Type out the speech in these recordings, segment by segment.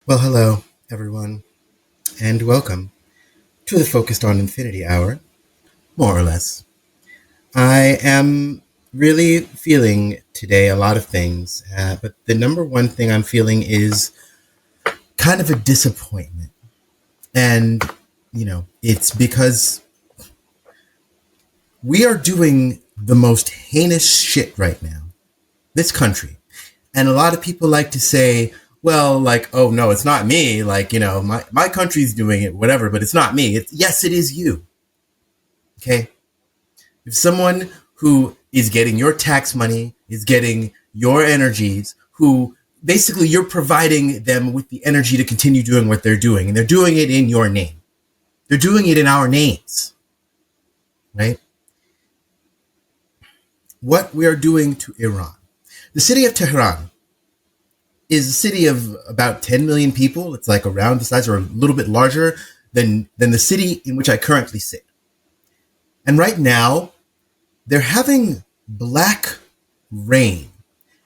Well, hello, everyone, and welcome to the Focused on Infinity Hour, more or less. I am really feeling today a lot of things, but the number one thing I'm feeling is kind of a disappointment. And, it's because we are doing the most heinous shit right now, this country. And a lot of people like to say, well, like, oh, no, it's not me. Like, my country's doing it, whatever, but it's not me. Yes, it is you. Okay? If someone who is getting your tax money, is getting your energies, who basically you're providing them with the energy to continue doing what they're doing, and they're doing it in your name. They're doing it in our names, right? What we are doing to Iran. The city of Tehran is a city of about 10 million people. It's like around the size or a little bit larger than the city in which I currently sit. And right now, they're having black rain,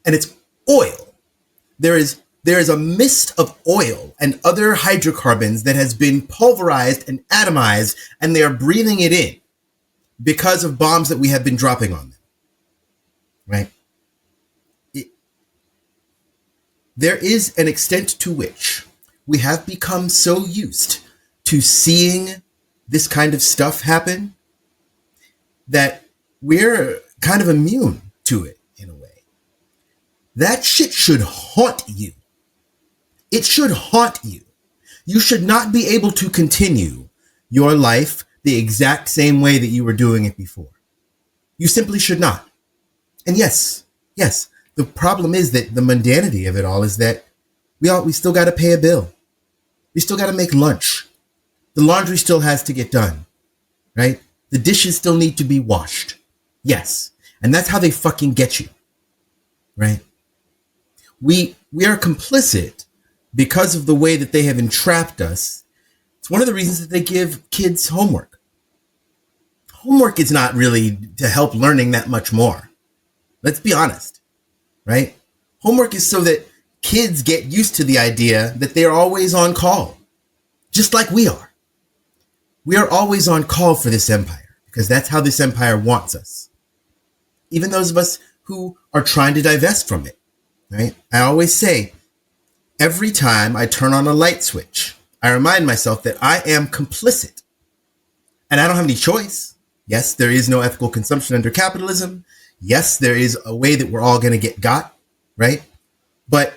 and it's oil. There is a mist of oil and other hydrocarbons that has been pulverized and atomized, and they are breathing it in because of bombs that we have been dropping on them. Right? There is an extent to which we have become so used to seeing this kind of stuff happen that we're kind of immune to it in a way. That shit should haunt you. It should haunt you. You should not be able to continue your life the exact same way that you were doing it before. You simply should not. And yes, the problem is that the mundanity of it all is that we still got to pay a bill. We still got to make lunch. The laundry still has to get done, right? The dishes still need to be washed. Yes. And that's how they fucking get you, right? We are complicit because of the way that they have entrapped us. It's one of the reasons that they give kids homework. Homework is not really to help learning that much more. Let's be honest, right? Homework is so that kids get used to the idea that they're always on call, just like we are. We are always on call for this empire because that's how this empire wants us. Even those of us who are trying to divest from it, right? I always say, every time I turn on a light switch, I remind myself that I am complicit and I don't have any choice. Yes, there is no ethical consumption under capitalism. Yes, there is a way that we're all going to get got, right? But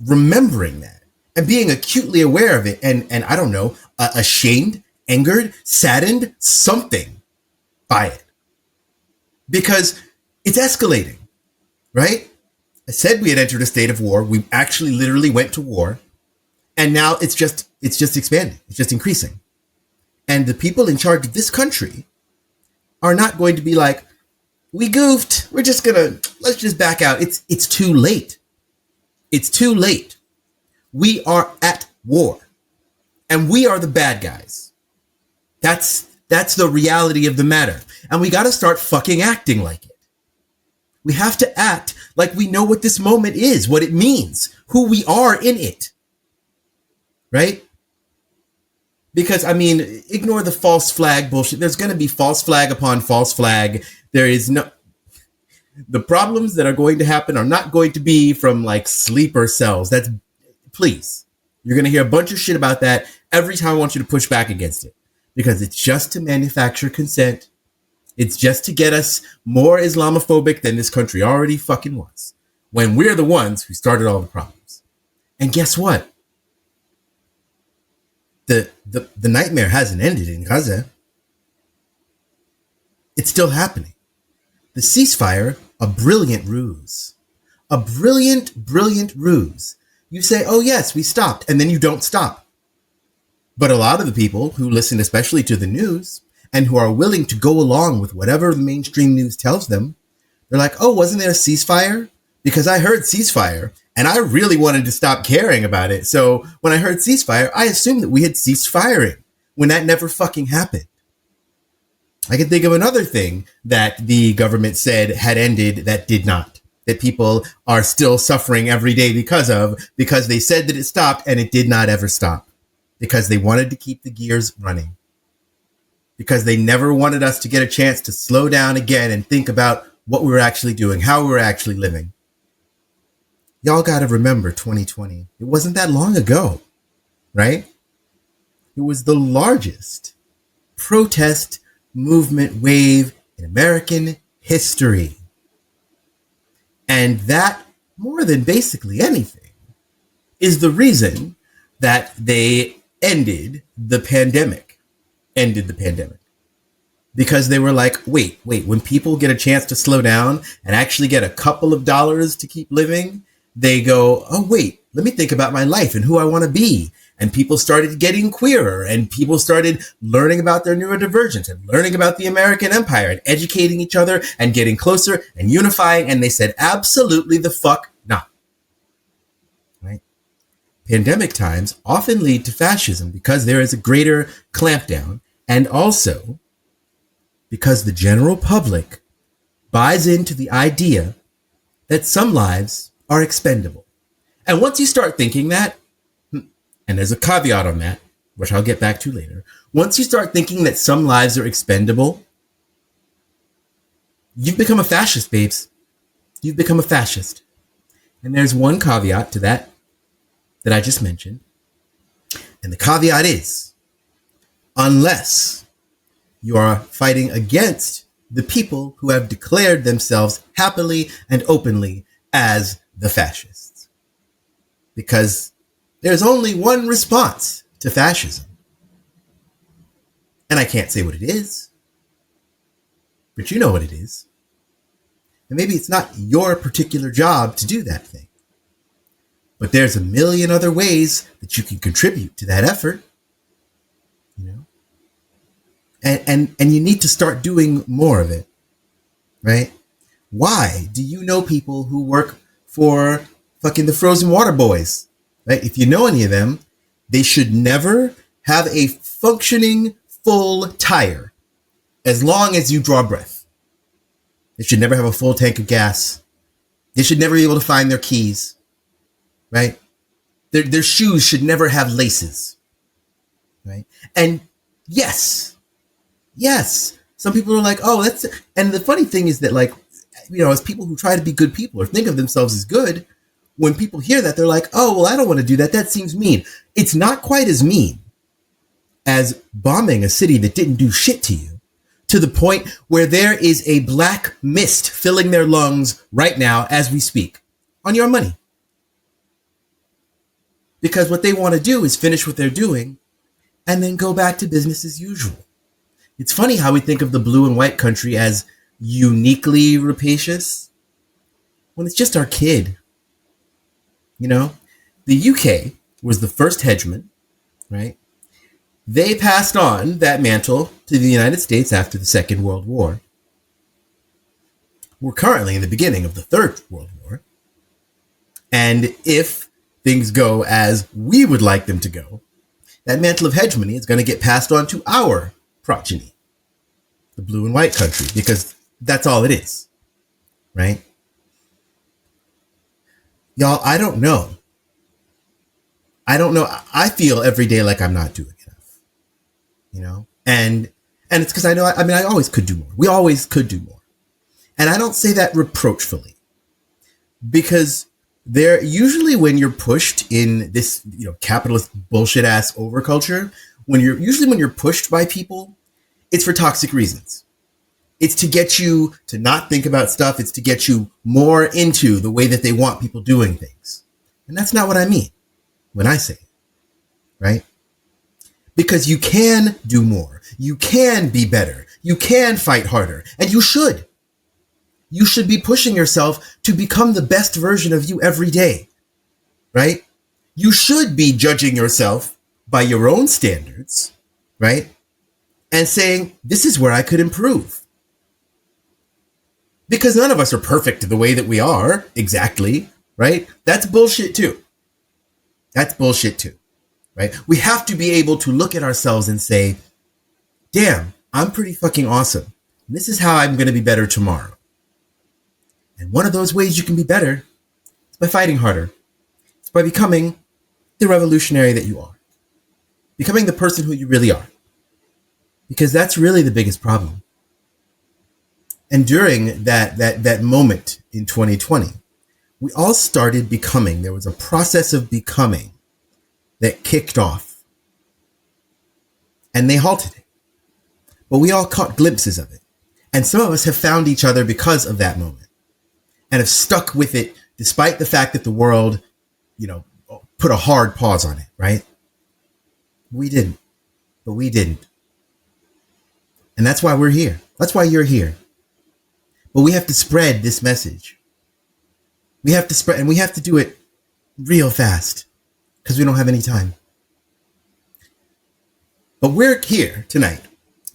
remembering that and being acutely aware of it and I don't know, ashamed, angered, saddened, something by it. Because it's escalating, right? I said we had entered a state of war. We actually literally went to war. And now it's just expanding. It's just increasing. And the people in charge of this country are not going to be like, we goofed. Let's just back out. It's too late. It's too late. We are at war. And we are the bad guys. That's the reality of the matter. And we got to start fucking acting like it. We have to act like we know what this moment is, what it means, who we are in it. Right? Because, ignore the false flag bullshit. There's going to be false flag upon false flag. The problems that are going to happen are not going to be from like sleeper cells. Please. You're going to hear a bunch of shit about that every time I want you to push back against it. Because it's just to manufacture consent. It's just to get us more Islamophobic than this country already fucking was. When we're the ones who started all the problems. And guess what? The nightmare hasn't ended in Gaza. It's still happening. The ceasefire, a brilliant ruse. A brilliant ruse. You say, oh yes, we stopped, and then you don't stop. But a lot of the people who listen especially to the news and who are willing to go along with whatever the mainstream news tells them, they're like, oh, wasn't there a ceasefire? Because I heard ceasefire, and I really wanted to stop caring about it. So when I heard ceasefire, I assumed that we had ceased firing when that never fucking happened. I can think of another thing that the government said had ended that did not. that people are still suffering every day because they said that it stopped and it did not ever stop, because they wanted to keep the gears running, because they never wanted us to get a chance to slow down again and think about what we were actually doing, how we were actually living. Y'all got to remember 2020. It wasn't that long ago, right? It was the largest protest movement wave in American history. And that, more than basically anything, is the reason that they ended the pandemic. Because they were like, wait, when people get a chance to slow down and actually get a couple of dollars to keep living, they go, oh, wait, let me think about my life and who I want to be. And people started getting queerer, and people started learning about their neurodivergence and learning about the American empire and educating each other and getting closer and unifying. And they said, absolutely the fuck not. Right? Pandemic times often lead to fascism because there is a greater clampdown, and also because the general public buys into the idea that some lives are expendable. And once you start thinking that, and there's a caveat on that, which I'll get back to later, once you start thinking that some lives are expendable, you've become a fascist, babes. You've become a fascist. And there's one caveat to that I just mentioned. And the caveat is, unless you are fighting against the people who have declared themselves happily and openly as the fascists. Because there's only one response to fascism. And I can't say what it is, but you know what it is. And maybe it's not your particular job to do that thing, but there's a million other ways that you can contribute to that effort, you know? And you need to start doing more of it, right? Why do you know people who work for fucking the Frozen Water Boys, right? If you know any of them, they should never have a functioning full tire as long as you draw breath. They should never have a full tank of gas. They should never be able to find their keys, right? Their shoes should never have laces, right? And yes, some people are like, oh, that's, and the funny thing is that, like, you know, as people who try to be good people or think of themselves as good, when people hear that, they're like, oh, well, I don't want to do that. That seems mean. It's not quite as mean as bombing a city that didn't do shit to you, to the point where there is a black mist filling their lungs right now as we speak on your money. Because what they want to do is finish what they're doing and then go back to business as usual. It's funny how we think of the blue and white country as uniquely rapacious when it's just our kid. You know, the UK was the first hegemon, right? They passed on that mantle to the United States after the Second World War. We're currently in the beginning of the Third World War. And if things go as we would like them to go, that mantle of hegemony is going to get passed on to our progeny, the blue and white country, because that's all it is, right? Y'all, I don't know. I feel every day like I'm not doing enough, you know? And it's because I always could do more. We always could do more. And I don't say that reproachfully, because there usually, when you're pushed in this, you know, capitalist bullshit ass overculture, when you're pushed by people, it's for toxic reasons. It's to get you to not think about stuff. It's to get you more into the way that they want people doing things. And that's not what I mean when I say it, right? Because you can do more. You can be better. You can fight harder. And you should. You should be pushing yourself to become the best version of you every day, right? You should be judging yourself by your own standards, right? And saying, this is where I could improve. Because none of us are perfect the way that we are, exactly, right? That's bullshit too. That's bullshit too, right? We have to be able to look at ourselves and say, damn, I'm pretty fucking awesome. This is how I'm going to be better tomorrow. And one of those ways you can be better is by fighting harder. It's by becoming the revolutionary that you are. Becoming the person who you really are. Because that's really the biggest problem. And during that moment in 2020, we all started becoming. There was a process of becoming that kicked off. And they halted it. But we all caught glimpses of it. And some of us have found each other because of that moment. And have stuck with it despite the fact that the world, put a hard pause on it, right? We didn't. But we didn't. And that's why we're here. That's why you're here. But we have to spread this message. We have to spread, and we have to do it real fast because we don't have any time. But we're here tonight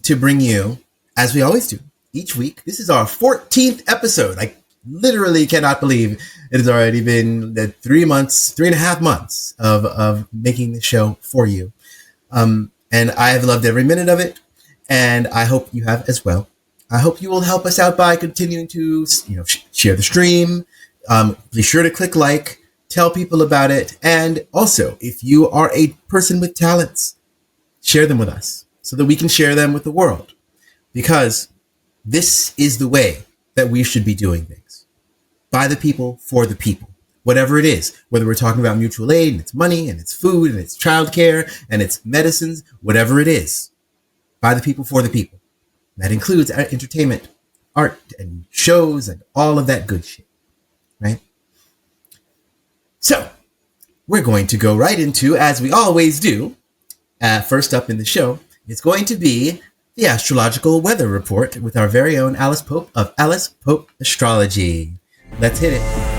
to bring you, as we always do, each week. This is our 14th episode. I literally cannot believe it has already been 3.5 months of making the show for you. And I have loved every minute of it. And I hope you have as well. I hope you will help us out by continuing to, share the stream. Be sure to click like, tell people about it. And also, if you are a person with talents, share them with us so that we can share them with the world. Because this is the way that we should be doing things. By the people, for the people. Whatever it is, whether we're talking about mutual aid and it's money and it's food and it's childcare and it's medicines, whatever it is. By the people, for the people. That includes entertainment, art, and shows, and all of that good shit, right? So, we're going to go right into, as we always do, first up in the show, it's going to be the Astrological Weather Report with our very own Alice Pope of Alice Pope Astrology. Let's hit it.